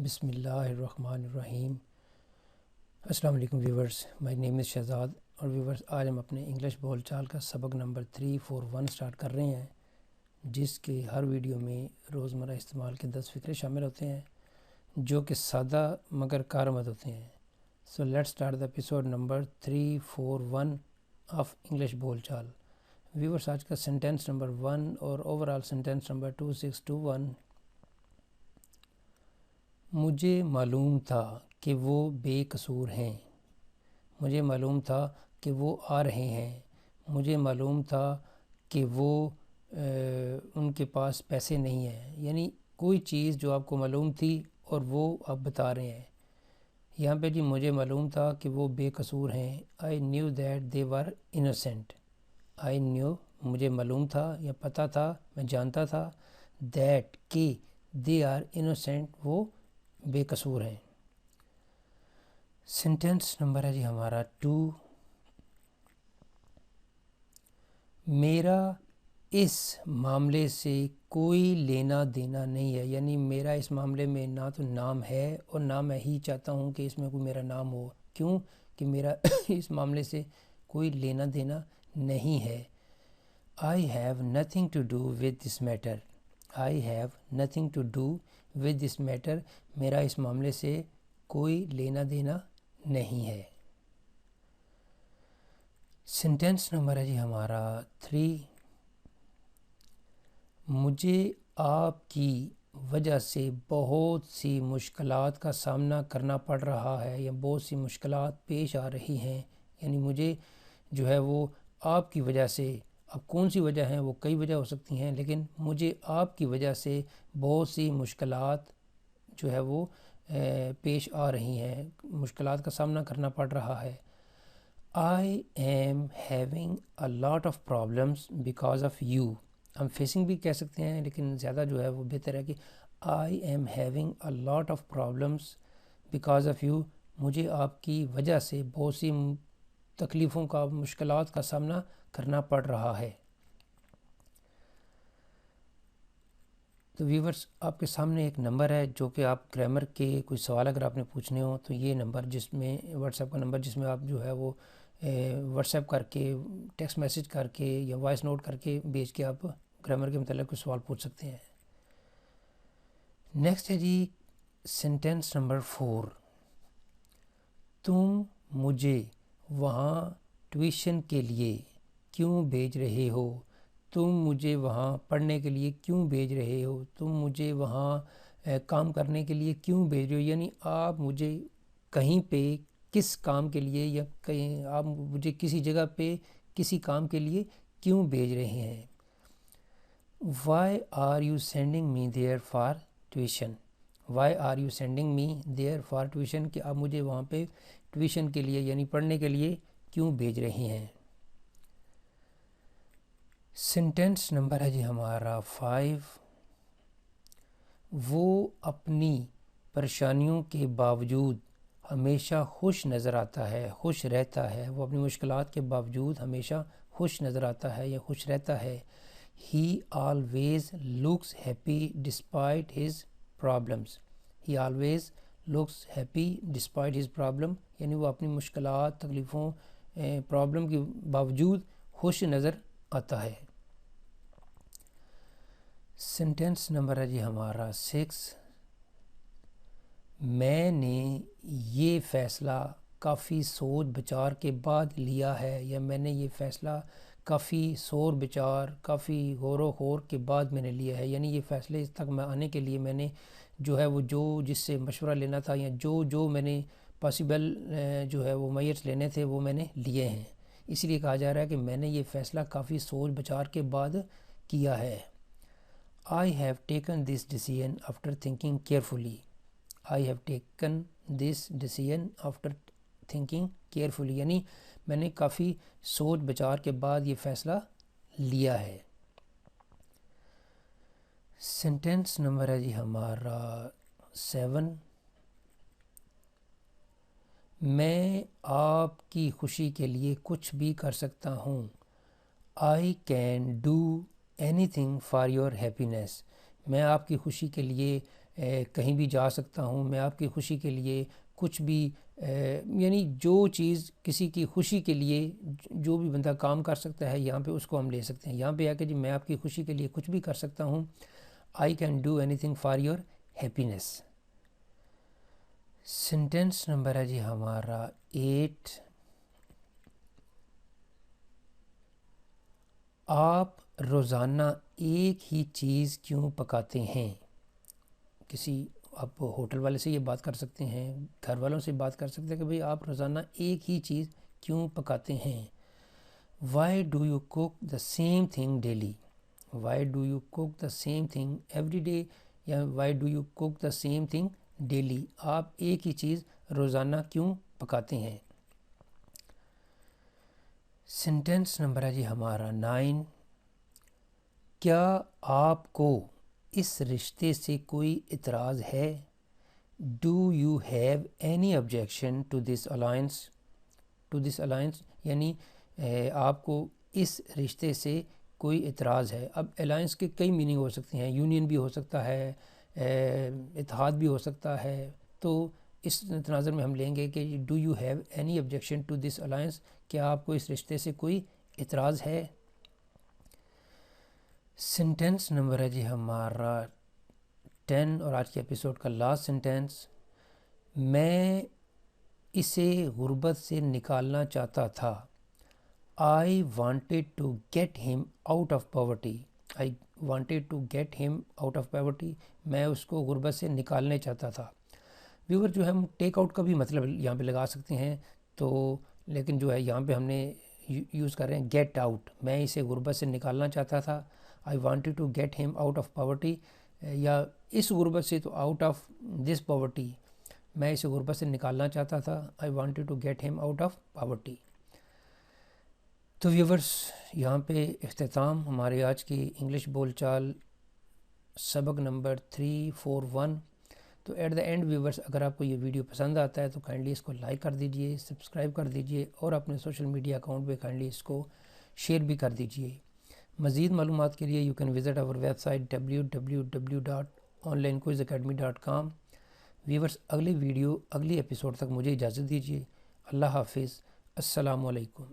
بسم اللہ الرحمن الرحیم۔ السلام علیکم ویورز، مائی نیم از شہزاد اور ویورز آج ہم اپنے انگلش بول چال کا سبق نمبر 341 سٹارٹ کر رہے ہیں، جس کے ہر ویڈیو میں روزمرہ استعمال کے 10 فقرے شامل ہوتے ہیں جو کہ سادہ مگر کارآمد ہوتے ہیں۔ So let start the episode number 341 of English بول چال۔ ویورز آج کا سینٹینس نمبر 1 اور اوورال سینٹینس نمبر 2621۔ مجھے معلوم تھا کہ وہ بے قصور ہیں۔ مجھے معلوم تھا کہ وہ آ رہے ہیں۔ مجھے معلوم تھا کہ وہ ان کے پاس پیسے نہیں ہیں، یعنی کوئی چیز جو آپ کو معلوم تھی اور وہ آپ بتا رہے ہیں۔ یہاں پہ جی مجھے معلوم تھا کہ وہ بے قصور ہیں۔ I knew that they were innocent۔ I knew مجھے معلوم تھا یا پتہ تھا، میں جانتا تھا that کہ they are innocent وہ بے قصور ہیں۔ سینٹینس نمبر ہے جی ہمارا 2۔ میرا اس معاملے سے کوئی لینا دینا نہیں ہے، یعنی میرا اس معاملے میں نہ تو نام ہے اور نہ میں ہی چاہتا ہوں کہ اس میں کوئی میرا نام ہو۔ کیوں کہ میرا اس معاملے سے کوئی لینا دینا نہیں ہے۔ I have nothing to do with this matter۔ I have nothing to do with this matter۔ میرا اس معاملے سے کوئی لینا دینا نہیں ہے۔ سینٹینس نمبر ہے جی ہمارا 3۔ مجھے آپ کی وجہ سے بہت سی مشکلات کا سامنا کرنا پڑ رہا ہے یا بہت سی مشکلات پیش آ رہی ہیں، یعنی مجھے جو ہے وہ آپ کی وجہ سے، اب کون سی وجہ ہیں، وہ کئی وجہ ہو سکتی ہیں، لیکن مجھے آپ کی وجہ سے بہت سی مشکلات جو ہے وہ پیش آ رہی ہیں، مشکلات کا سامنا کرنا پڑ رہا ہے۔ I am having a lot of problems because of you۔ ہم فیسنگ بھی کہہ سکتے ہیں، لیکن زیادہ جو ہے وہ بہتر ہے کہ I am having a lot of problems because of you۔ مجھے آپ کی وجہ سے بہت سی تکلیفوں کا، مشکلات کا سامنا کرنا پڑ رہا ہے۔ تو ویورز آپ کے سامنے ایک نمبر ہے جو کہ آپ گرامر کے کوئی سوال اگر آپ نے پوچھنے ہو تو یہ نمبر، جس میں واٹس ایپ کا نمبر، جس میں آپ جو ہے وہ واٹس ایپ کر کے، ٹیکسٹ میسیج کر کے یا وائس نوٹ کر کے بھیج کے آپ گرامر کے متعلق کوئی سوال پوچھ سکتے ہیں۔ نیکسٹ ہے جی سینٹینس نمبر 4۔ تم مجھے وہاں ٹیوشن کے لیے کیوں بھیج رہے ہو؟ تم مجھے وہاں پڑھنے کے لیے کیوں بھیج رہے ہو؟ تم مجھے وہاں کام کرنے کے لیے کیوں بھیج رہے ہو؟ یعنی آپ مجھے کہیں پہ کس کام کے لیے یا کہیں آپ مجھے کسی جگہ پہ کسی کام کے لیے کیوں بھیج رہے ہیں۔ Why are you sending me there for tuition؟ Why are you sending me there for tuition؟ کہ آپ مجھے وہاں پہ ٹیوشن کے لیے یعنی پڑھنے کے لیے کیوں بھیج رہے ہیں۔ سینٹینس نمبر ہے جی ہمارا 5۔ وہ اپنی پریشانیوں کے باوجود ہمیشہ خوش نظر آتا ہے، خوش رہتا ہے۔ وہ اپنی مشکلات کے باوجود ہمیشہ خوش نظر آتا ہے یا خوش رہتا ہے۔ He always looks happy despite his problems۔ He always looks happy despite his problem، یعنی وہ اپنی مشکلات، تکلیفوں، پرابلم کے باوجود خوش نظر آتا ہے۔ سینٹینس نمبر ہے جی ہمارا 6۔ میں نے یہ فیصلہ کافی سوچ بچار کے بعد لیا ہے، یا میں نے یہ فیصلہ کافی سوچ بچار، کافی غور و خوض کے بعد میں نے لیا ہے، یعنی یہ فیصلے تک میں آنے کے لیے میں نے جو ہے وہ جس سے مشورہ لینا تھا یا جو میں نے پاسبل جو ہے وہ میئرز لینے تھے وہ میں نے لیے ہیں۔ اس لیے کہا جا رہا ہے کہ میں نے یہ فیصلہ کافی سوچ بچار کے بعد کیا ہے۔ I have taken this decision after thinking carefully۔ I have taken this decision after thinking carefully، یعنی میں نے کافی سوچ بچار کے بعد یہ فیصلہ لیا ہے۔ سینٹینس نمبر ہے جی ہمارا 7۔ میں آپ کی خوشی کے لیے کچھ بھی کر سکتا ہوں۔ I can do anything for your happiness۔ میں آپ کی خوشی کے لیے کہیں بھی جا سکتا ہوں، میں آپ کی خوشی کے لیے کچھ بھی یعنی جو چیز کسی کی خوشی کے لیے جو بھی بندہ کام کر سکتا ہے یہاں پہ اس کو ہم لے سکتے ہیں. یہاں پہ آ کے جی میں آپ کی خوشی کے لیے کچھ بھی کر سکتا ہوں. I can do any thing for your happiness. Sentence number ہے جی ہمارا 8. آپ روزانہ ایک ہی چیز کیوں پکاتے ہیں؟ کسی آپ ہوٹل والے سے یہ بات کر سکتے ہیں، گھر والوں سے بات کر سکتے ہیں کہ بھئی آپ روزانہ ایک ہی چیز کیوں پکاتے ہیں. Why do you cook the same thing daily? Why do you cook the same thing every day, یا why do you cook the same thing daily? آپ ایک ہی چیز روزانہ کیوں پکاتے ہیں؟ سینٹینس نمبر ہے جی ہمارا 9. کیا آپ کو اس رشتے سے کوئی اعتراض ہے؟ Do you have any objection to this alliance? یعنی آپ کو اس رشتے سے کوئی اعتراض ہے. اب الائنس کے کئی میننگ ہو سکتے ہیں، یونین بھی ہو سکتا ہے، اتحاد بھی ہو سکتا ہے. تو اس تناظر میں ہم لیں گے کہ do you have any objection to this alliance? کیا آپ کو اس رشتے سے کوئی اعتراض ہے؟ سینٹینس نمبر ہے جی ہمارا 10 اور آج کے ایپیسوڈ کا لاسٹ سینٹینس. میں اسے غربت سے نکالنا چاہتا تھا. I wanted to get him out of poverty. I wanted to get him out of poverty. میں اس کو غربت سے نکالنے چاہتا تھا. ویور جو ہے ہم ٹیک آؤٹ کا بھی مطلب یہاں پہ لگا سکتے ہیں، تو لیکن جو ہے یہاں پہ ہم نے یوز کر رہے ہیں گیٹ آؤٹ. میں اسے غربت سے نکالنا چاہتا تھا. I wanted to get him out of poverty، یا اس غربت سے تو آؤٹ آف دس poverty، میں اسے غربت سے نکالنا چاہتا تھا. I wanted to get him out of poverty. تو ویورز یہاں پہ اختتام ہمارے آج کی انگلش بول چال سبق نمبر 341. تو ایٹ دا اینڈ ویورز اگر آپ کو یہ ویڈیو پسند آتا ہے تو کائنڈلی اس کو لائک کر دیجئے، سبسکرائب کر دیجئے، اور اپنے سوشل میڈیا اکاؤنٹ پہ کائنڈلی اس کو شیئر بھی کر دیجئے. مزید معلومات کے لیے you can visit our website www.onlinequizacademy.com. Viewers اگلی ویڈیو اگلی ایپیسوڈ تک مجھے اجازت دیجیے. اللہ حافظ. السلام علیکم.